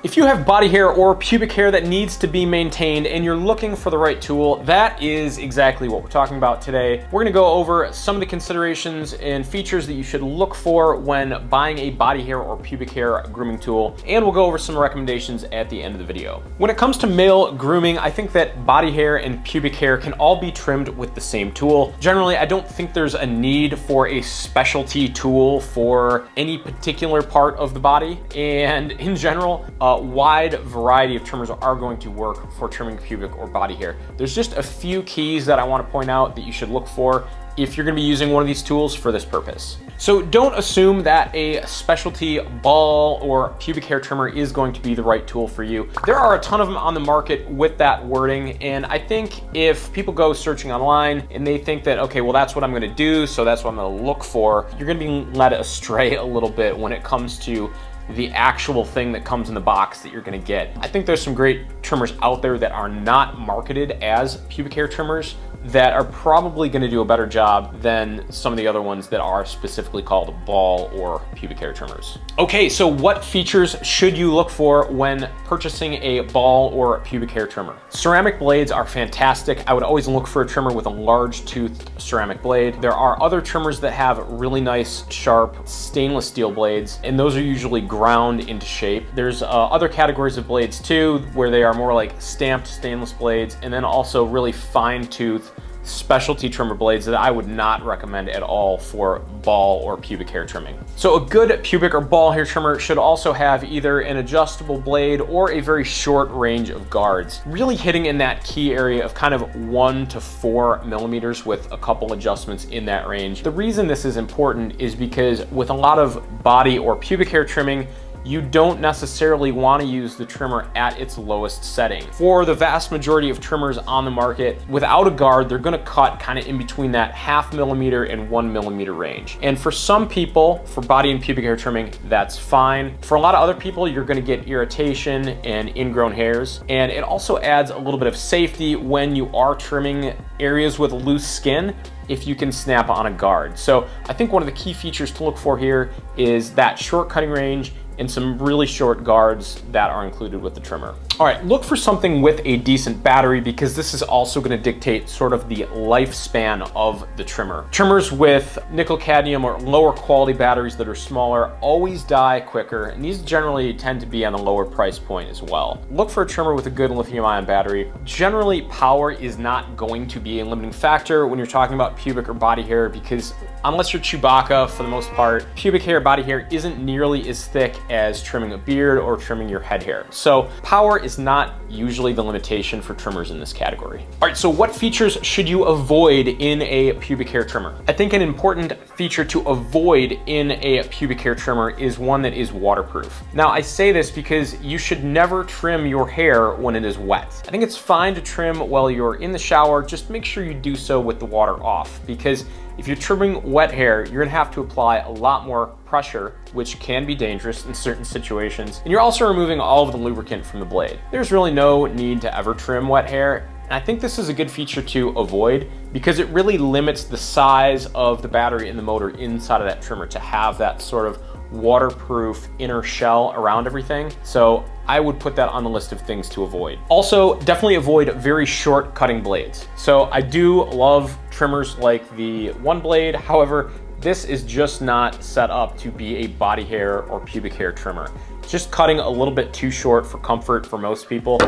If you have body hair or pubic hair that needs to be maintained and you're looking for the right tool, that is exactly what we're talking about today. We're gonna go over some of the considerations and features that you should look for when buying a body hair or pubic hair grooming tool, and we'll go over some recommendations at the end of the video. When it comes to male grooming, I think that body hair and pubic hair can all be trimmed with the same tool. Generally, I don't think there's a need for a specialty tool for any particular part of the body, and in general, a wide variety of trimmers are going to work for trimming pubic or body hair. There's just a few keys that I want to point out that you should look for if you're going to be using one of these tools for this purpose. So don't assume that a specialty ball or pubic hair trimmer is going to be the right tool for you. There are a ton of them on the market with that wording, and I think if people go searching online and they think that, okay, well, that's what I'm going to do, so that's what I'm going to look for, you're going to be led astray a little bit when it comes to the actual thing that comes in the box that you're gonna get. I think there's some great trimmers out there that are not marketed as pubic hair trimmers that are probably gonna do a better job than some of the other ones that are specifically called ball or pubic hair trimmers. Okay, so what features should you look for when purchasing a ball or pubic hair trimmer? Ceramic blades are fantastic. I would always look for a trimmer with a large toothed ceramic blade. There are other trimmers that have really nice, sharp stainless steel blades, and those are usually ground into shape. There's other categories of blades too, where they are more like stamped stainless blades, and then also really fine tooth specialty trimmer blades that I would not recommend at all for ball or pubic hair trimming. So a good pubic or ball hair trimmer should also have either an adjustable blade or a very short range of guards, really hitting in that key area of kind of 1 to 4 millimeters with a couple adjustments in that range. The reason this is important is because with a lot of body or pubic hair trimming, you don't necessarily want to use the trimmer at its lowest setting. For the vast majority of trimmers on the market, without a guard, they're going to cut kind of in between that 0.5 millimeter and 1 millimeter range. And for some people, for body and pubic hair trimming, that's fine. For a lot of other people, you're going to get irritation and ingrown hairs. And it also adds a little bit of safety when you are trimming areas with loose skin, if you can snap on a guard. So I think one of the key features to look for here is that short cutting range and some really short guards that are included with the trimmer. All right, look for something with a decent battery because this is also gonna dictate sort of the lifespan of the trimmer. Trimmers with nickel cadmium or lower quality batteries that are smaller always die quicker, and these generally tend to be on a lower price point as well. Look for a trimmer with a good lithium ion battery. Generally, power is not going to be a limiting factor when you're talking about pubic or body hair because unless you're Chewbacca, for the most part, pubic hair, body hair isn't nearly as thick as trimming a beard or trimming your head hair. So power is not usually the limitation for trimmers in this category. All right, so what features should you avoid in a pubic hair trimmer? I think an important feature to avoid in a pubic hair trimmer is one that is waterproof. Now, I say this because you should never trim your hair when it is wet. I think it's fine to trim while you're in the shower, just make sure you do so with the water off, because if you're trimming wet hair, you're gonna have to apply a lot more pressure, which can be dangerous in certain situations. And you're also removing all of the lubricant from the blade. There's really no need to ever trim wet hair. And I think this is a good feature to avoid because it really limits the size of the battery and the motor inside of that trimmer to have that sort of waterproof inner shell around everything. So I would put that on the list of things to avoid. Also, definitely avoid very short cutting blades. So I do love trimmers like the One Blade. However, this is just not set up to be a body hair or pubic hair trimmer. It's just cutting a little bit too short for comfort for most people.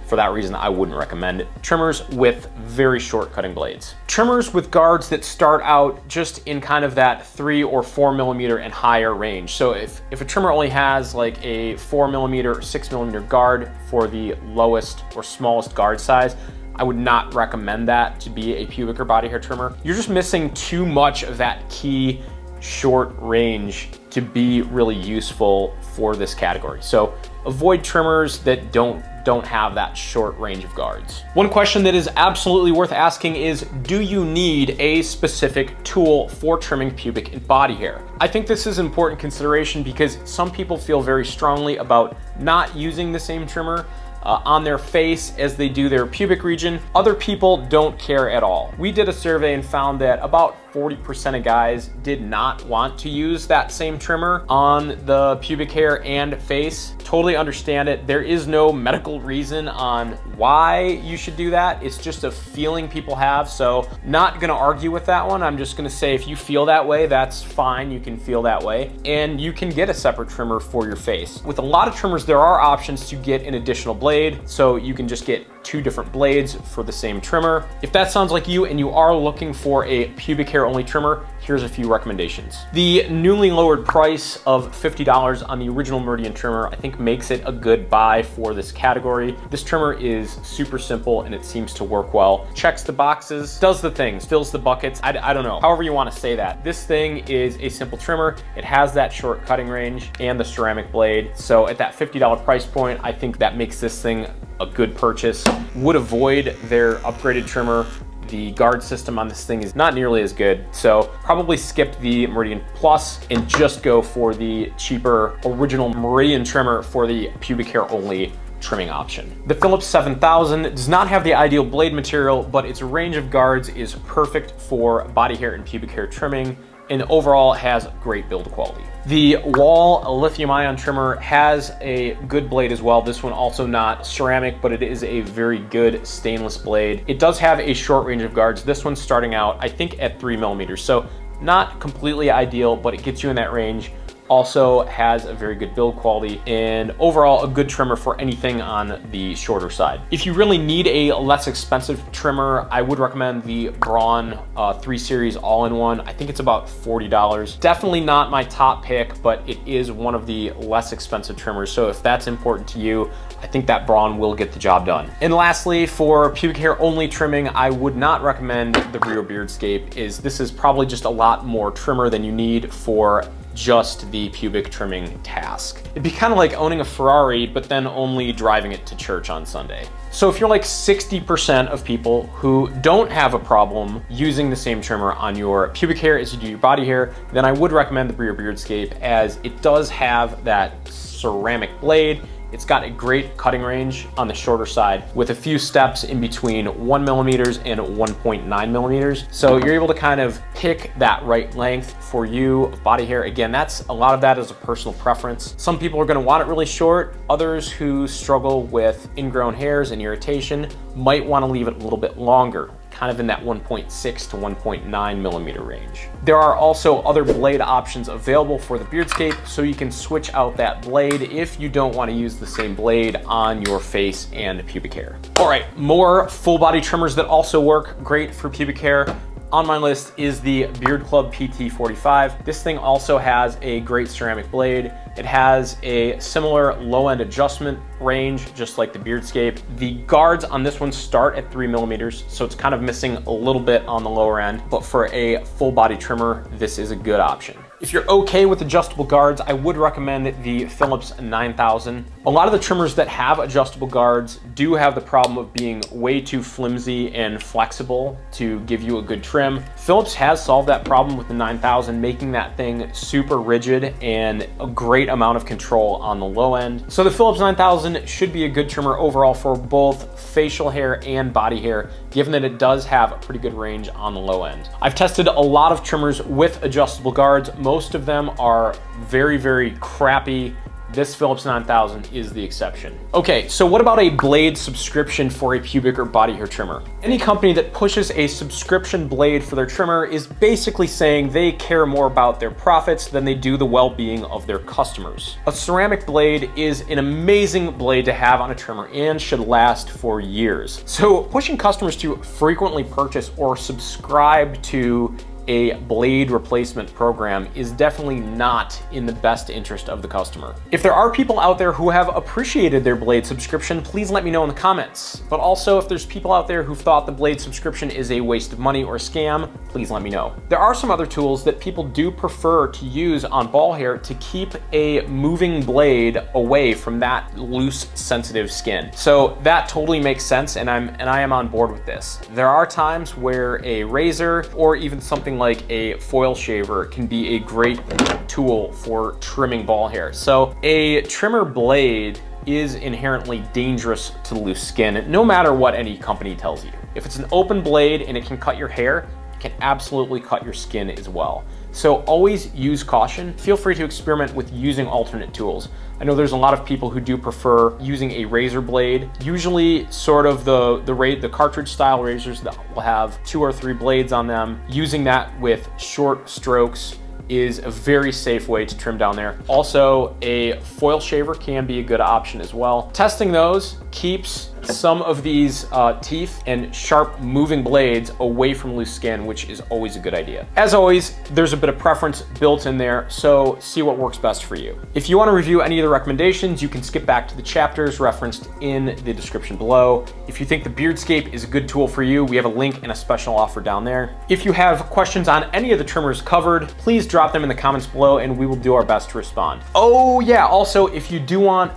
For that reason, I wouldn't recommend trimmers with very short cutting blades. Trimmers with guards that start out just in kind of that 3 or 4 millimeter and higher range. So if a trimmer only has like a 4 millimeter or 6 millimeter guard for the lowest or smallest guard size, I would not recommend that to be a pubic or body hair trimmer. You're just missing too much of that key short range to be really useful for this category. So avoid trimmers that don't have that short range of guards. One question that is absolutely worth asking is, do you need a specific tool for trimming pubic and body hair? I think this is an important consideration because some people feel very strongly about not using the same trimmer on their face as they do their pubic region. Other people don't care at all. We did a survey and found that about 40% of guys did not want to use that same trimmer on the pubic hair and face. Totally understand it. There is no medical reason on why you should do that. It's just a feeling people have. So not gonna argue with that one. I'm just gonna say if you feel that way, that's fine. You can feel that way. And you can get a separate trimmer for your face. With a lot of trimmers, there are options to get an additional blade. So you can just get 2 different blades for the same trimmer. If that sounds like you and you are looking for a pubic hair only trimmer, here's a few recommendations. The newly lowered price of $50 on the original Meridian trimmer, I think makes it a good buy for this category. This trimmer is super simple and it seems to work well. Checks the boxes, does the things, fills the buckets. I don't know, however you want to say that. This thing is a simple trimmer. It has that short cutting range and the ceramic blade. So at that $50 price point, I think that makes this thing a good purchase. Would avoid their upgraded trimmer. The guard system on this thing is not nearly as good, so probably skip the Meridian Plus and just go for the cheaper original Meridian trimmer for the pubic hair only trimming option. The Philips 7000 does not have the ideal blade material, but its range of guards is perfect for body hair and pubic hair trimming, and overall has great build quality. The Wahl lithium ion trimmer has a good blade as well. This one also not ceramic, but it is a very good stainless blade. It does have a short range of guards. This one's starting out, I think, at 3mm. So not completely ideal, but it gets you in that range. Also has a very good build quality and overall a good trimmer for anything on the shorter side. If you really need a less expensive trimmer, I would recommend the Braun 3 Series all-in-one. I think it's about $40. Definitely not my top pick, but it is one of the less expensive trimmers. So if that's important to you, I think that Braun will get the job done. And lastly, for pubic hair only trimming, I would not recommend the Brio Beardscape. This is probably just a lot more trimmer than you need for just the pubic trimming task. It'd be kind of like owning a Ferrari, but then only driving it to church on Sunday. So if you're like 60% of people who don't have a problem using the same trimmer on your pubic hair as you do your body hair, then I would recommend the Brio Beardscape, as it does have that ceramic blade. It's got a great cutting range on the shorter side with a few steps in between 1mm and 1.9mm. So you're able to kind of pick that right length for you of body hair. Again, a lot of that is a personal preference. Some people are gonna want it really short. Others who struggle with ingrown hairs and irritation might wanna leave it a little bit longer, kind of in that 1.6 to 1.9mm range. There are also other blade options available for the Beardscape, so you can switch out that blade if you don't want to use the same blade on your face and pubic hair. All right, more full body trimmers that also work great for pubic hair. On my list is the Beard Club PT45. This thing also has a great ceramic blade. It has a similar low end adjustment range, just like the Beardscape. The guards on this one start at 3mm, so it's kind of missing a little bit on the lower end, but for a full body trimmer, this is a good option. If you're okay with adjustable guards, I would recommend the Philips 9000. A lot of the trimmers that have adjustable guards do have the problem of being way too flimsy and flexible to give you a good trim. Philips has solved that problem with the 9000, making that thing super rigid and a great amount of control on the low end. So the Philips 9000 should be a good trimmer overall for both facial hair and body hair, given that it does have a pretty good range on the low end. I've tested a lot of trimmers with adjustable guards. Most of them are very, very crappy. This Philips 9000 is the exception. Okay, so what about a blade subscription for a pubic or body hair trimmer? Any company that pushes a subscription blade for their trimmer is basically saying they care more about their profits than they do the well-being of their customers. A ceramic blade is an amazing blade to have on a trimmer and should last for years. So pushing customers to frequently purchase or subscribe to a blade replacement program is definitely not in the best interest of the customer. If there are people out there who have appreciated their blade subscription, please let me know in the comments. But also, if there's people out there who've thought the blade subscription is a waste of money or a scam, please let me know. There are some other tools that people do prefer to use on ball hair to keep a moving blade away from that loose, sensitive skin. So that totally makes sense, and I am on board with this. There are times where a razor or even something like a foil shaver can be a great tool for trimming ball hair. So a trimmer blade is inherently dangerous to loose skin, no matter what any company tells you. If it's an open blade and it can cut your hair, can absolutely cut your skin as well. So always use caution. Feel free to experiment with using alternate tools. I know there's a lot of people who do prefer using a razor blade. Usually sort of the cartridge style razors that will have 2 or 3 blades on them. Using that with short strokes is a very safe way to trim down there. Also, a foil shaver can be a good option as well. Testing those keeps some of these teeth and sharp moving blades away from loose skin, which is always a good idea. As always, there's a bit of preference built in there, so see what works best for you. If you want to review any of the recommendations, you can skip back to the chapters referenced in the description below. If you think the Beardscape is a good tool for you, we have a link and a special offer down there. If you have questions on any of the trimmers covered, please drop them in the comments below and we will do our best to respond. Oh yeah, also if you do want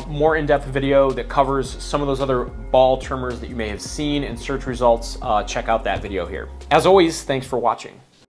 more in-depth video that covers some of those other ball trimmers that you may have seen in search results, check out that video here. As always, thanks for watching.